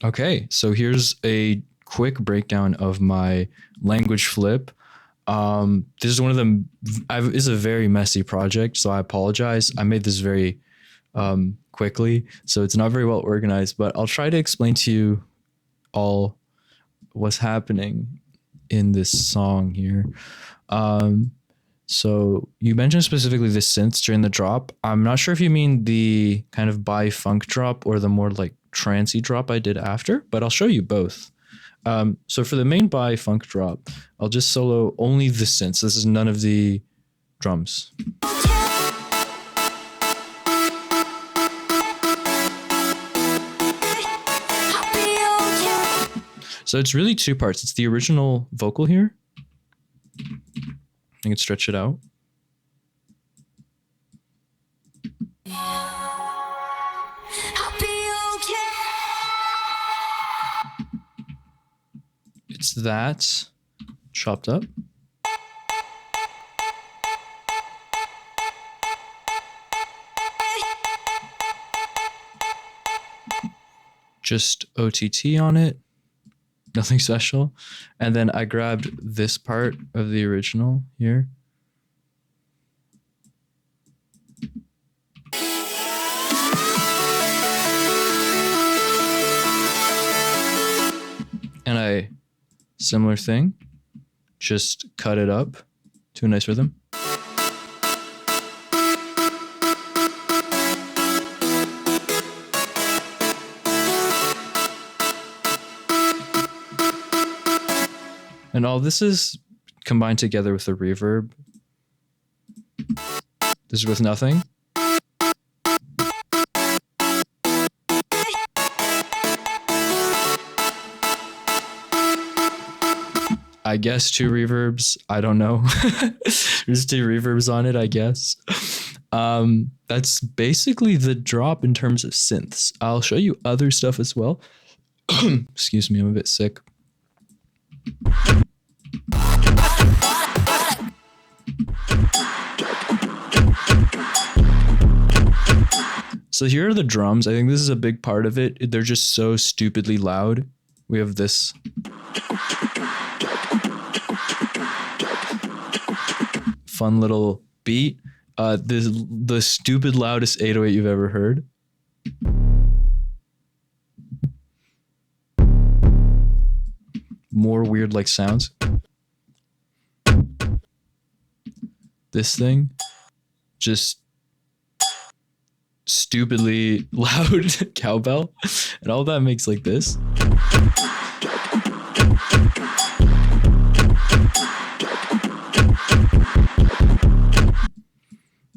Okay, so here's a quick breakdown of my language flip. This is one of them. Is a very messy project, so I apologize. I made this very quickly, so it's not very well organized. But I'll try to explain to you all what's happening in this song here. So you mentioned specifically the synths during the drop. I'm not sure if you mean the kind of bi-funk drop or the more like trancey drop I did after, but I'll show you both. So for the main bi-funk drop, I'll just solo only the synths. This is none of the drums. So it's really two parts. It's the original vocal here. I can stretch it out. It's that chopped up. Just OTT on it. Nothing special. And then I grabbed this part of the original here. And I, similar thing, just cut it up to a nice rhythm. And all this is combined together with the reverb. This is with nothing. I guess 2 reverbs. I don't know. There's 2 reverbs on it, I guess. That's basically the drop in terms of synths. I'll show you other stuff as well. Excuse me, I'm a bit sick. So here are the drums. I think this is a big part of it. They're just so stupidly loud. We have this. Fun little beat. The stupid loudest 808 you've ever heard. More weird like sounds. This thing, just stupidly loud cowbell, and all that makes like this.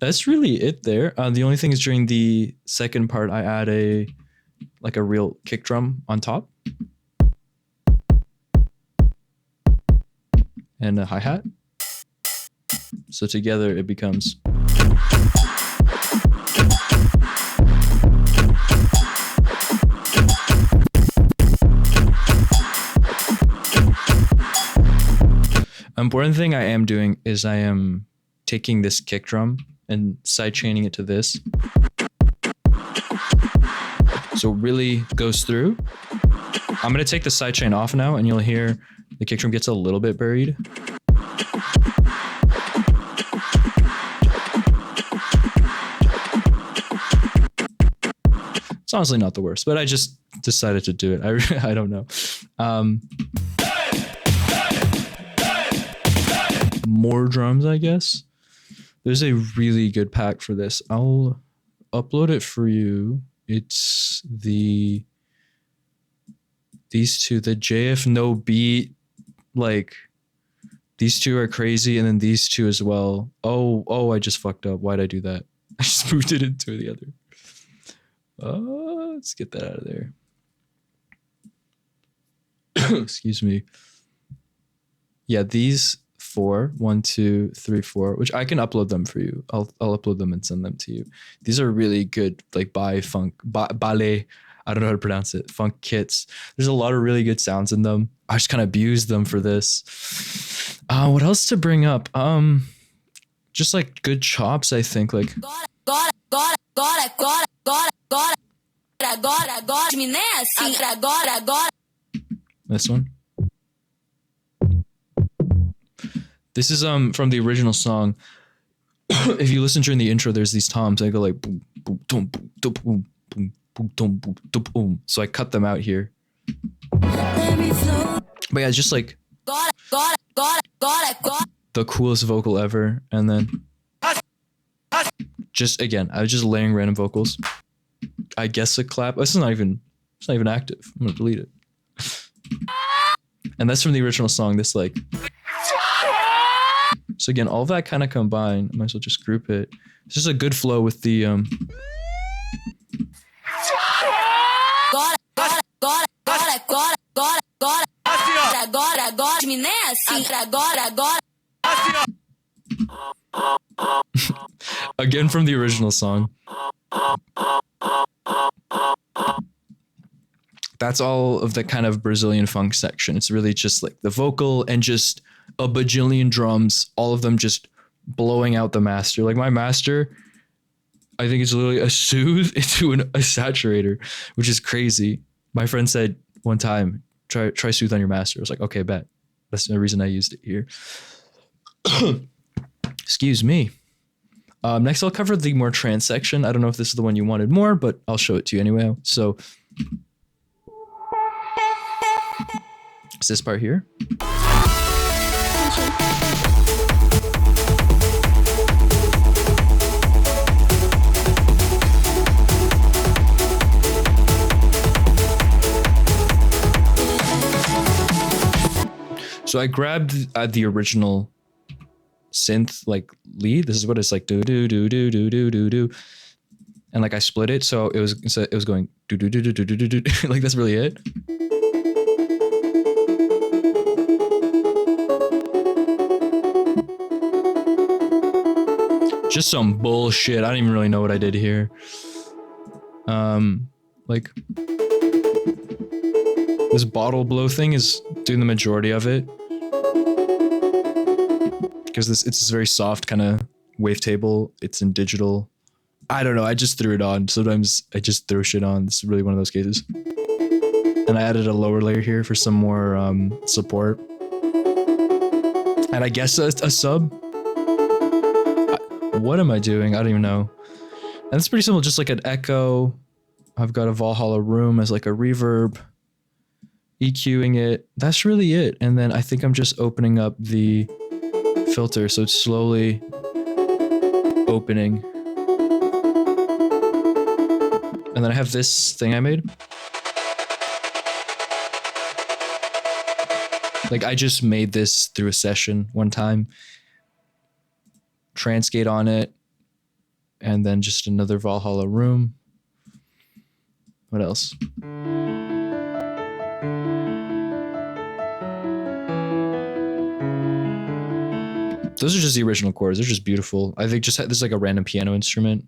That's really it there. The only thing is during the second part, I add a real kick drum on top. And a hi-hat. So together it becomes. Important thing I am doing is I am taking this kick drum and side chaining it to this. So it really goes through. I'm going to take the side chain off now and you'll hear the kick drum gets a little bit buried. It's honestly not the worst, but I just decided to do it. I don't know. More drums, I guess. There's a really good pack for this. I'll upload it for you. It's these two, the JF no beat, like these two are crazy, and then these two as well. Oh, I just fucked up. Why'd I do that? I just moved it into the other. Let's get that out of there. Excuse me. Yeah, these 4, 1, 2, 3, 4, which I can upload them for you. I'll upload them and send them to you. These are really good, like ballet. I don't know how to pronounce it. Funk kits. There's a lot of really good sounds in them. I just kind of abused them for this. What else to bring up? Just like good chops, I think. Like. This one. This is from the original song. If you listen during the intro, there's these toms. I go like boom, boom, boom, boom, boom, boom, boom, boom, boom, boom, boom. So I cut them out here. But yeah, it's just like the coolest vocal ever. And then just again, I was just layering random vocals. I guess a clap. It's not even active. I'm gonna delete it. And that's from the original song. This like. So again, all that kind of combined. I might as well just group it. It's just a good flow with the again from the original song. That's all of the kind of Brazilian funk section. It's really just like the vocal and just a bajillion drums, all of them just blowing out the master. Like my master, I think it's literally a soothe into a saturator, which is crazy. My friend said one time, try soothe on your master. I was like, okay, bet. That's the reason I used it here. Excuse me. Next, I'll cover the more trance section. I don't know if this is the one you wanted more, but I'll show it to you anyway. So it's this part here. So I grabbed the original synth like lead. This is what it's like, do do do do do do do do, and like I split it, so it was going do do do do do do do. Like that's really it. Just some bullshit. I don't even really know what I did here. Like this bottle blow thing is doing the majority of it. Because it's this very soft kind of wavetable. It's in digital. I don't know. I just threw it on. Sometimes I just throw shit on. It's really one of those cases. And I added a lower layer here for some more support. And I guess a sub. What am I doing? I don't even know. And it's pretty simple. Just like an echo. I've got a Valhalla room as like a reverb. EQing it. That's really it. And then I think I'm just opening up the filter, so it's slowly opening. And then I have this thing I made. Like I just made this through a session one time. Transgate on it. And then just another Valhalla room. What else? Those are just the original chords. They're just beautiful. I think just this is like a random piano instrument.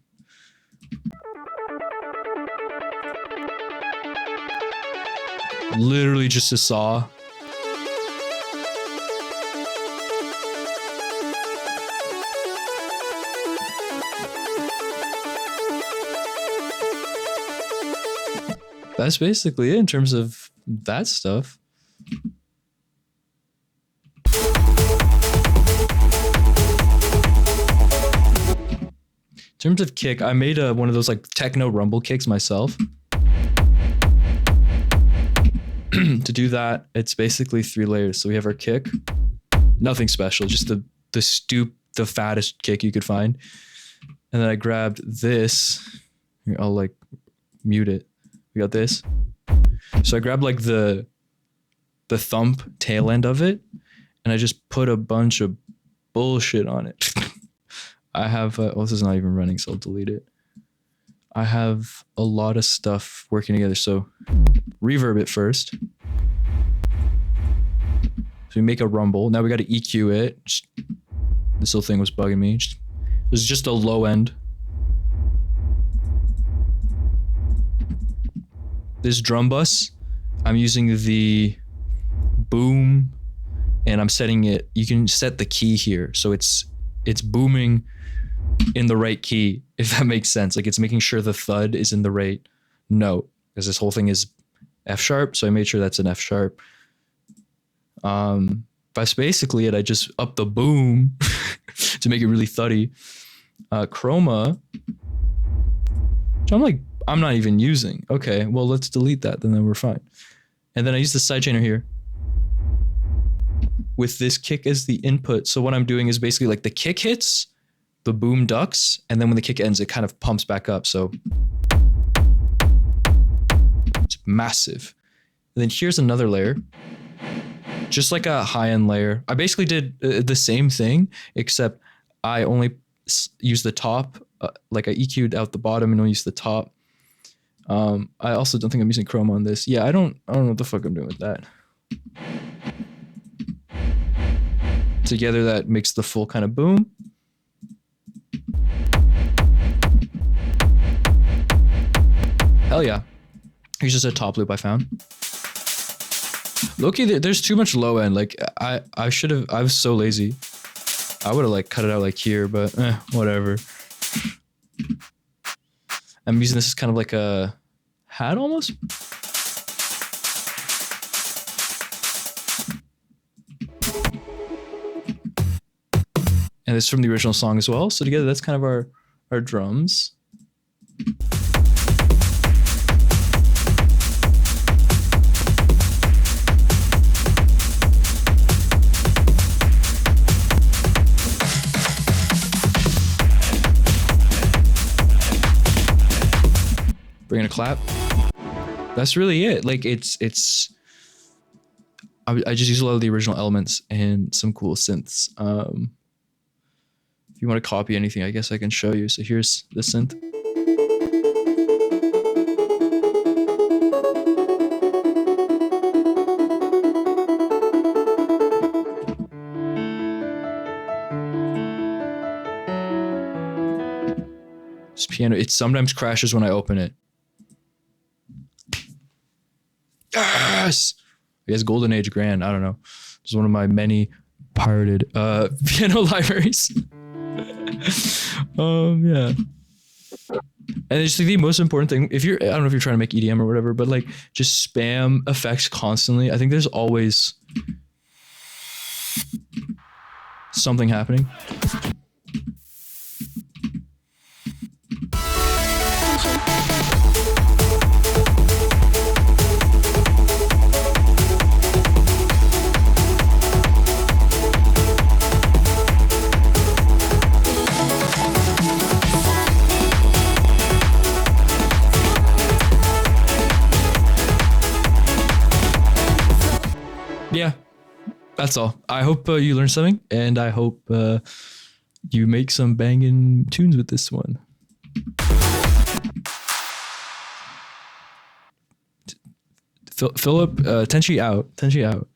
Literally just a saw. That's basically it in terms of that stuff. In terms of kick, I made one of those like techno rumble kicks myself. To do that, it's basically 3 layers. So we have our kick, nothing special, just the fattest kick you could find. And then I grabbed this. Here, I'll like mute it. We got this. So I grabbed like the thump tail end of it, and I just put a bunch of bullshit on it. I have, this is not even running, so I'll delete it. I have a lot of stuff working together. So reverb it first. So we make a rumble. Now we got to EQ it. This little thing was bugging me. It was just a low end. This drum bus, I'm using the boom, and I'm setting it. You can set the key here. So it's booming in the right key, if that makes sense. Like it's making sure the thud is in the right note, because this whole thing is F sharp. So I made sure that's an F sharp. That's basically it. I just up the boom to make it really thuddy. Chroma, which I'm not even using. Okay, well, let's delete that, then we're fine. And then I use the sidechainer here with this kick as the input. So what I'm doing is basically like the kick hits, the boom ducks, and then when the kick ends, it kind of pumps back up. So it's massive. And then here's another layer, just like a high-end layer. I basically did the same thing, except I only use the top, like I EQ'd out the bottom and only use the top. I also don't think I'm using chroma on this. Yeah, I don't know what the fuck I'm doing with that. Together that makes the full kind of boom. Hell yeah. Here's just a top loop I found. Loki, there's too much low end. Like I was so lazy. I would have like cut it out like here, but whatever. I'm using this as kind of like a hat almost. And it's from the original song as well. So together, that's kind of our drums. Bring in a clap. That's really it. Like I just use a lot of the original elements and some cool synths. If you want to copy anything, I guess I can show you. So here's the synth. This piano, it sometimes crashes when I open it. Yes! I guess Golden Age Grand, I don't know. It's one of my many pirated piano libraries. Yeah. And it's like the most important thing, if you're, I don't know if you're trying to make EDM or whatever, but like just spam effects constantly. I think there's always something happening. Yeah, that's all. I hope you learned something, and I hope you make some banging tunes with this one. Philip, Tenshi out. Tenshi out.